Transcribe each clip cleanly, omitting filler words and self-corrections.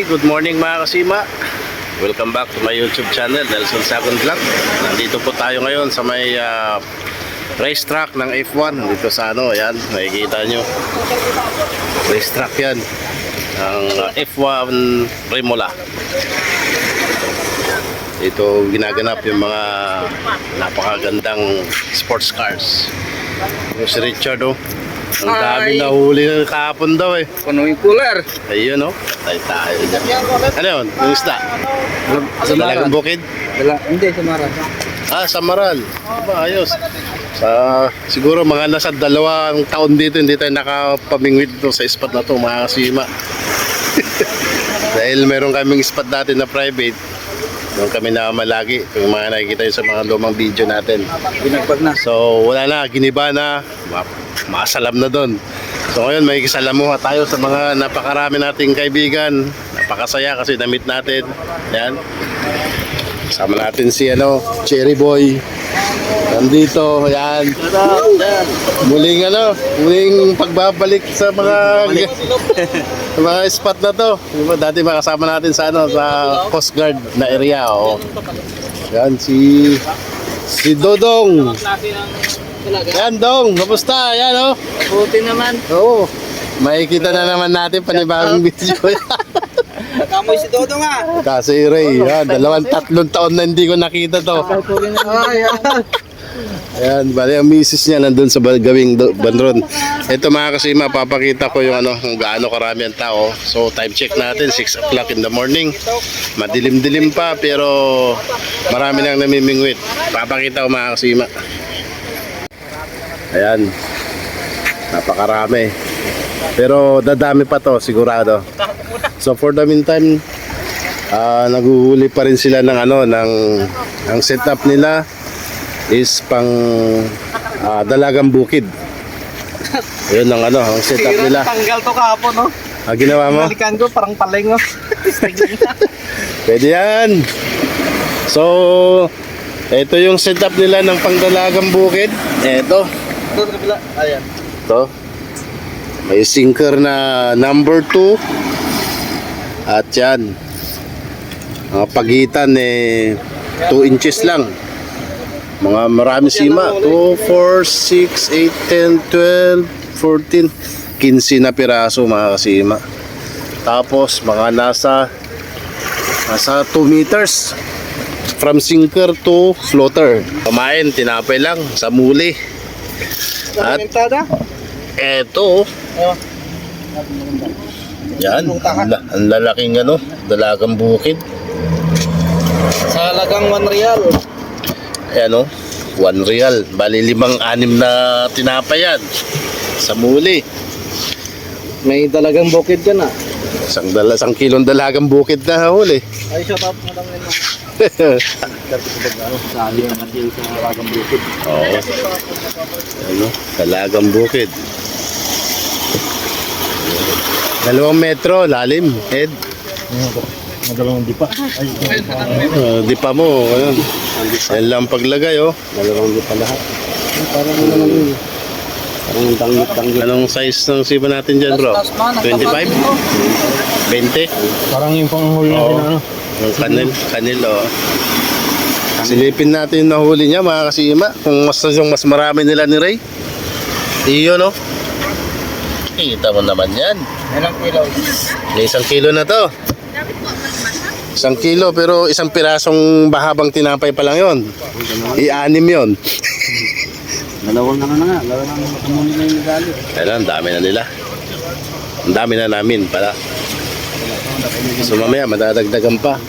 good morning mga kasima. Welcome back to my YouTube channel, Nelson Sagon Vlog. Nandito po tayo ngayon sa may racetrack ng F1. Dito sa ayan, makikita nyo. Racetrack yan. Ang F1 Remola. Dito ginaganap yung mga napakagandang sports cars. Yung si Richard ang dami na huli na kahapon daw Puno yung cooler. Ayun tayo dyan. Ano yun? Yung isda? Sa Dalagang Bukid? Hindi, sa Maral. Sa Maral. Ayos. Siguro mga nasa 2 taon dito hindi tayo nakapamingwit dito sa spot na to mga kasima. Dahil meron kaming spot dati na private. Doon kami na malagi. Yung mga nakikita yun sa mga lumang video natin. Binagbag na. So wala na, giniba na. Masalam na doon. So ngayon may kisalamuha tayo sa mga napakarami nating kaibigan. Napakasaya kasi na-meet natin. Yan. Kasama natin si Cherry Boy. Nandito, yan. Muling pagbabalik sa mga sa mga spot na to. Dati makasama natin sa sa Coast Guard na area. Yan si Dodong. Yan Dong, kamusta? Yan Buti naman. Oo. Makikita na naman natin panibagong video. Nakamoy si Dodo nga. Kasi Ray, 2-3 taon na hindi ko nakita to. Ayan, bali ang misis niya nandun sa gawing bandron. Ito mga kasima, papakita ko yung kung gaano karami ang tao. So time check natin, 6 o'clock in the morning. Madilim-dilim pa pero marami nang namimingwit. Papakita ko mga kasima. Ayan, napakarami. Pero dadami pa to, sigurado. So for the meantime, naguhuli pa rin sila ng ang setup nila is pang Dalagang Bukid. Ayun ang setup nila. Tanggal to kahapon, no? Ginawa mo? Balikan ko, parang paling, no? Pwede yan. So, ito yung setup nila ng pang Dalagang Bukid. Ito. Ito sa kabila. Ayan. Ito. May sinker na number 2. At yan. Ang pagitan 2 inches lang. Mga marami sima. 2, 4, 6, 8, 10, 12, 14. 15 na piraso mga kasima. Tapos mga nasa 2 meters. From sinker to floater. Pamain, tinapay lang sa muli. At eto. Yan, ang lalaking Dalagang Bukid. Sa halagang 1 real. Ayan 1 real. Bali 5-6 na tinapay yan. Sa muli. May Dalagang Bukid ka na. Isang kilong Dalagang Bukid na huli. Ay, shut up mo lang yun. Sali ang atil sa Dalagang Bukid. Oo. Dalagang Bukid. 2 metro, lalim, head. Madalawang dipa. Dipa mo, yan lang paglagay, 2 dipa lahat. Parang tanggit. Anong size ng sipa natin dyan, bro? 25? 20? Parang yung panghuli natin, Yung kanil, Silipin natin yung nahuli niya, mga kasima. Kung mas marami nila ni Ray. Iyo, kita mo naman yan. Ilang kilo? May 1 kilo na to. 1 kilo pero 1 pirasong bahabang tinapay pa lang yon. I-anim yon. Dalawang na nga. Dalawang makamuni na yung gali. Ayan, ang dami na nila. Ang dami na namin pala. So mamaya madadagdagan pa.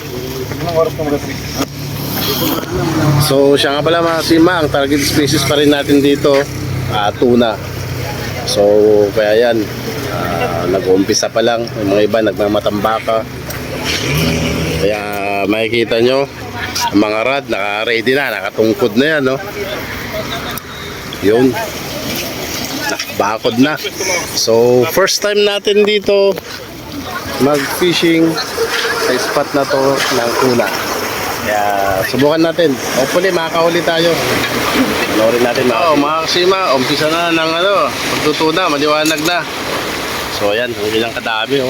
So siya nga pala mga kasima, ang target species pa rin natin dito tuna. So kaya yan, nag-uumpisa pa lang. Yung mga iba nagmamatambaka. Kaya makikita nyo ang mga rod naka-ready na, nakatungkod na yan, yun, nakabakod na. So first time natin dito mag-fishing sa spot na to ng tuna. Kaya subukan natin. Hopefully makakahuli tayo. Panoorin natin mga kasima, umpisa na ng pagtutuna, maliwanag na. So ayan, ang ilang kadami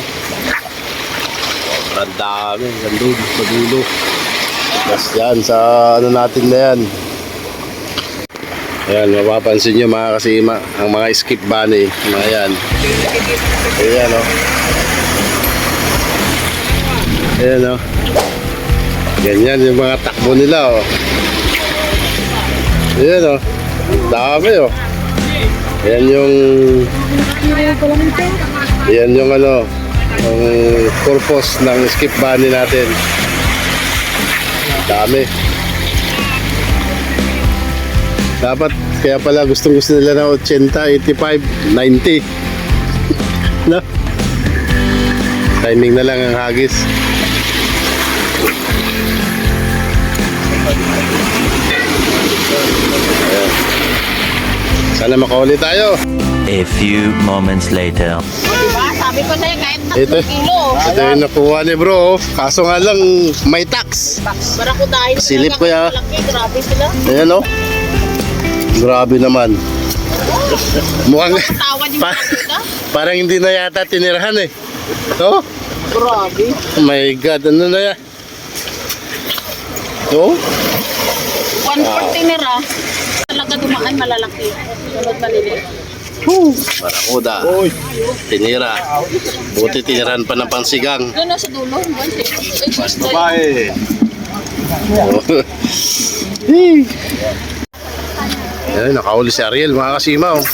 Sobrang dami. Gandun sa dulo. Tapos yan sa ano natin na yan. Ayan, mapapansin nyo mga kasima, ang mga skip bunny, mga yan. Ayan o. Ayan o. Ganyan yung mga takbo nila o. Ayan o. Dami o. Ayan yung... Ayan yung ano, ang purpose ng skip bunny natin. Dami. Dapat, kaya pala gusto nila ng 80, 85, 90. No? Timing na lang ang hagis. Ayan. Sana makahuli tayo. A few moments later. Diba? Sabi ko sa'yo, kahit 3 Ito. kilo. Ito yung nakuha ni bro. Kaso nga lang, may tax. Barakudahin Silip ko ya. Malaki, grabe sila. Ayan o. Grabe naman. Mukhang Tawad yung Pa- barakuda. parang hindi na yata tinirahan eh. Oh, Grabe. oh my God. Ano na yan? Oh, 140 nira. Talaga dumaan malalaki. Sunod maliliit. barakuda. Tinira. Buti tinirahan pa ng pansigang. Doon na sa dulo. Babae. Ayan, nakahuli si Ariel mga kasima oh.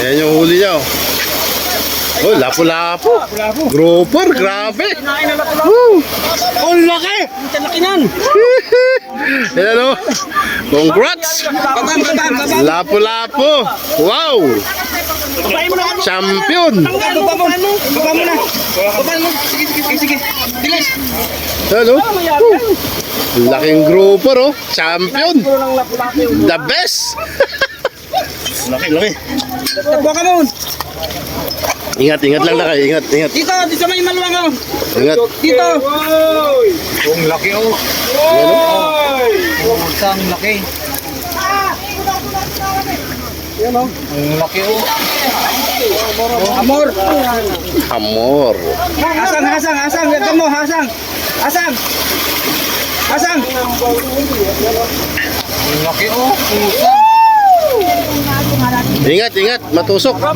Ayan yung huli niya oh. Oh, lapo-lapo. Grouper, grabe. Woo! Oh, laki. Laki nan! Ayan oh. Congrats. Lapo-lapo. Wow. Champion. Baba mo na! Baba mo! Sige! Bilis! Ayan oh. Woo. Laking grouper oh. Champion. The best. Laki. Takbo ka mo! Ingat lang na kayo. Ingat. Dito may maluwang oh! Ingat. Dito! Ang laki oh! Ang laki! Yan oh! Ang laki oh! Amor! Amor. Hasang! Gagam mo! Hasang! Ang laki oh! Ingat. Matusok. Bro!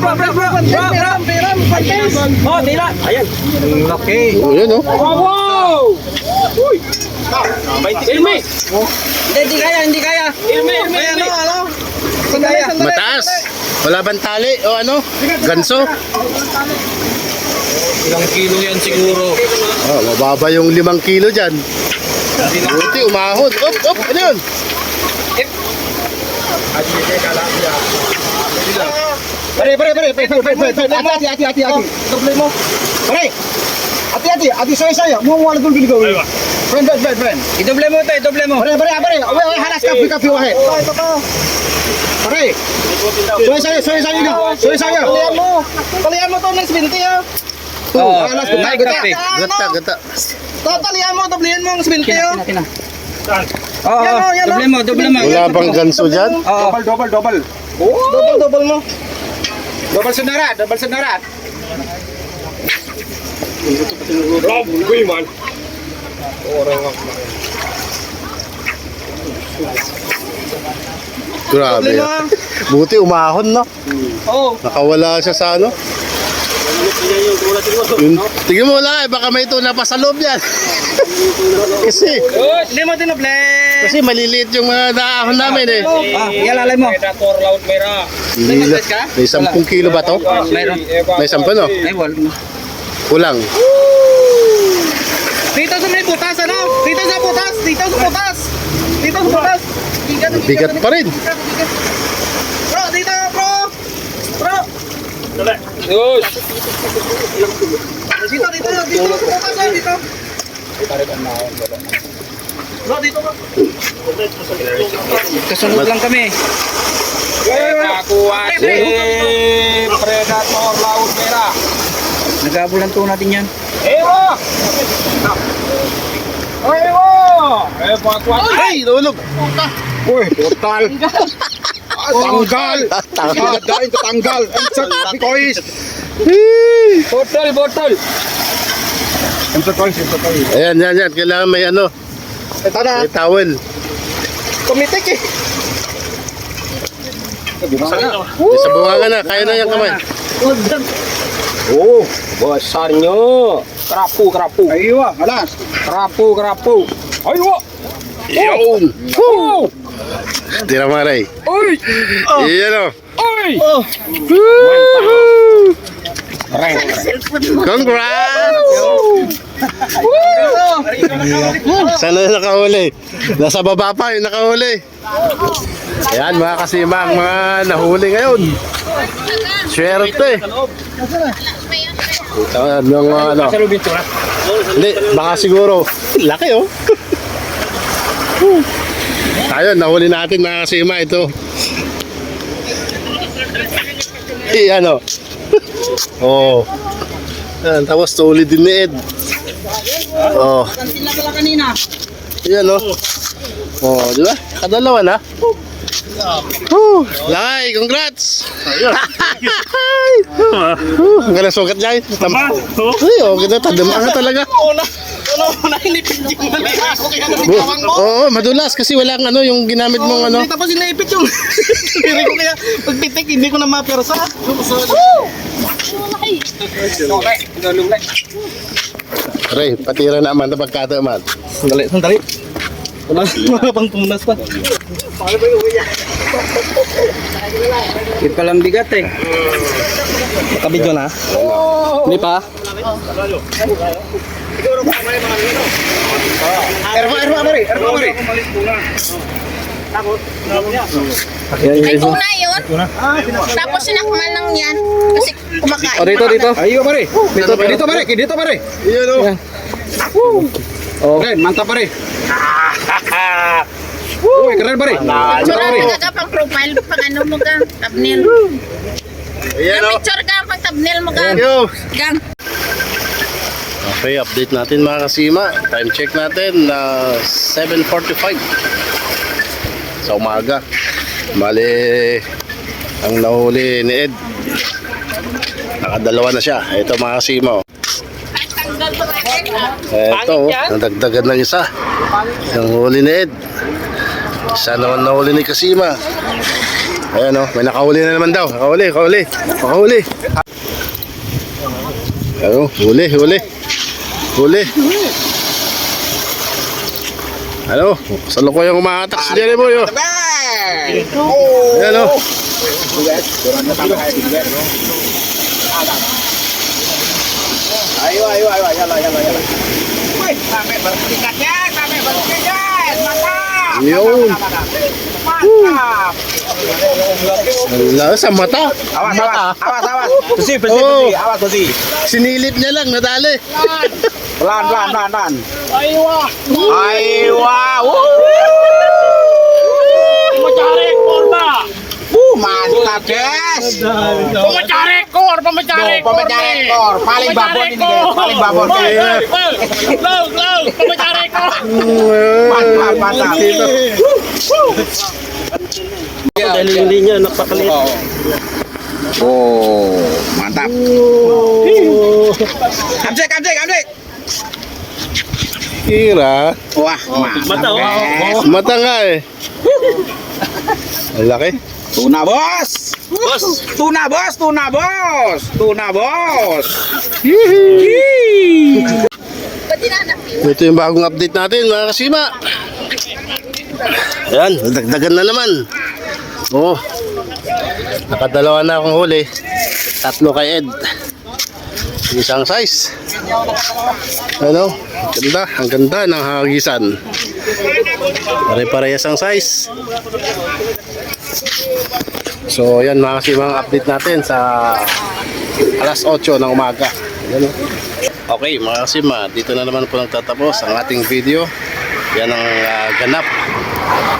Oh, tira! Ayan! Ang laki! Oh, yun oh. Wow! Ilmi! Hindi kaya! Ilmi! Ano? Sandali! Mataas. Wala bang tali o ano? Ganso? Ilang kilo yan siguro? Oh, mababa yung 5 kilo dyan. Buti, umahon. Op, ano yun? Pare! Hati! Doble mo! Pare! Hati! Saya! Mau wala dun biligaw. Friend! Idoble mo ito, idoble mo! Pare! Uy, halas kapi wahe! Pare! Soy saya! Talian mo to ng 20 ha! Halas Gata. Talian mo, doblehan mo ng 20 ha! Doble mo! Wala bang ganso dyan? Double. Double mo. Double sunara. Grabe. Buti, umahon no? Oh. Nakawala siya sa ano? Yun, tingin mo lang baka may tuna pa sa loob yan. Hindi mo tinoble. Kasi maliliit yung mga naahon namin eh. Iyalalay mo. May 10 kilo ba to? Mayroon. May 10 no? Ay, wala. Kulang. Dito sa may butas, ano? Dito sa butas. Bigat pa rin. Bro, dito, bro. Dito. Dito. Bro, dito ka. Kasunod lang kami. Predator laut merah. Nag-aabulan to natin yan. Evakuasi. Ay, nahulog. Uy, total. Tanggal. Dahil tanggal. Ang sakit, kois. Botol. Ayan, yan. Kailangan may ano, Ito na. may towel. Tumitik eh. Sa buwangan na, kaya na yung kamay. Oh, besar nyo. Kerapu. Aywa, alas. Kerapu. Ayo. Yun! Oh. Tira maray. Oi. Iyan o. Oi. Congrats! Sana yung nakahuli? Nasa baba pa yung nakahuli. Ayan mga kasimang, mga nahuli ngayon. Swerte. Ito yung ano. Hindi, baka siguro. Laki oh. Ayun, nahuli natin mga kasima ito. Ano? Oh. Yan, tapos tulid din ni Ed. Oh. Sila pala kanina. Yan oh. Oh, di ba? Kadalawa na. Lakay, congrats! Ang ganda sugat dyan. Ay, oh, ganda. Tadama ka talaga. Oo, madulas kasi walang ano, yung ginamit mong ano. Tapos inaipit yung hindi ko kaya pagpitik, hindi ko na mapersa. Aray, patira na man na pagkata man. Sandali. Wala pang tunas pa. Kit pa lang bigat eh. Nakabidyo na? Hindi pa? Erma, pare. Ay, tuna yun. Tapos sinakman lang yan. Kasi kumakain. Dito. Ayo pare. Dito pare. Iyan oh. Oh. Okay, mantap pare. Uy, keren pare. Picture ka pang profile, pang ano mo gang, thumbnail. Ayan oh. Picture ka pang thumbnail mo gang. Yo. Gang. Okay, update natin mga kasima. Time check natin na 7:45 sa umaga. Bale, ang nahuli ni Ed, nakadalawa na siya. Ito mga kasima. Oh. Ito, nadagdagan ng isa. Ang huli ni Ed. Isa naman nahuli ni Kasima. Ayan o, may nakahuli na naman daw. Nakahuli. Ano, huli. Ano, saloko yung umahatak si Jerry Boy. Ayan o. Ayo. Yala. Wih, sampai bertikat yan. Mantap. Yun. Mantap. Wala, sa mata. Awas. Bersih. Oh. Awas bersih. Sinilip niya lang, nadali. Pelan. Ayo. Pemecah rekor, Pak. Mantap, guys. Pemecah rekor. Paling babon ini, guys. Paling babon. Low. Pemecah rekor. Mantap. Dahil hindi niya napakalit. Oh, mantap. Kamsek. Kira. Wah, mantap. Mata nga eh. Ang laki. Tuna bos. Tuna bos. Ba't dinanak yun? Ito yung bagong update natin mga kasima. Ayan, nadagdagan na naman. Oo. Nakadalawa na akong huli. 3 kay Ed. Isang size. Ano? Ang ganda ng hagisan. Pare-parehas ang size. So, yan mga kasimang update natin sa alas 8 ng umaga. Yan, oh. Okay mga kasima, dito na naman po nagtatapos ang ating video. Yan ang ganap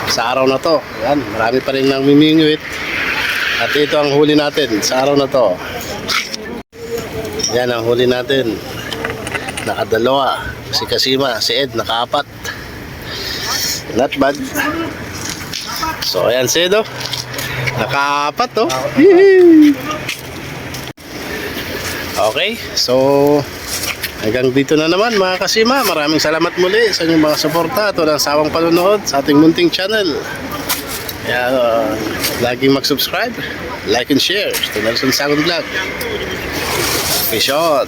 sa araw na to. Yan, marami pa rin nang mimingwit. At ito ang huli natin sa araw na to. Yan ang huli natin. Nakadalawa. Si Kasima, si Ed, naka-4. Not bad. So, ayan si Ed, oh. Naka-4, oh. Yee! Okay, so Hanggang dito na naman mga kasima. Maraming salamat muli sa inyong mga suporta at walang sawang panonood sa ating munting channel. Kaya laging mag-subscribe, like and share. Ito Nelson Sagon Vlog. Peace out.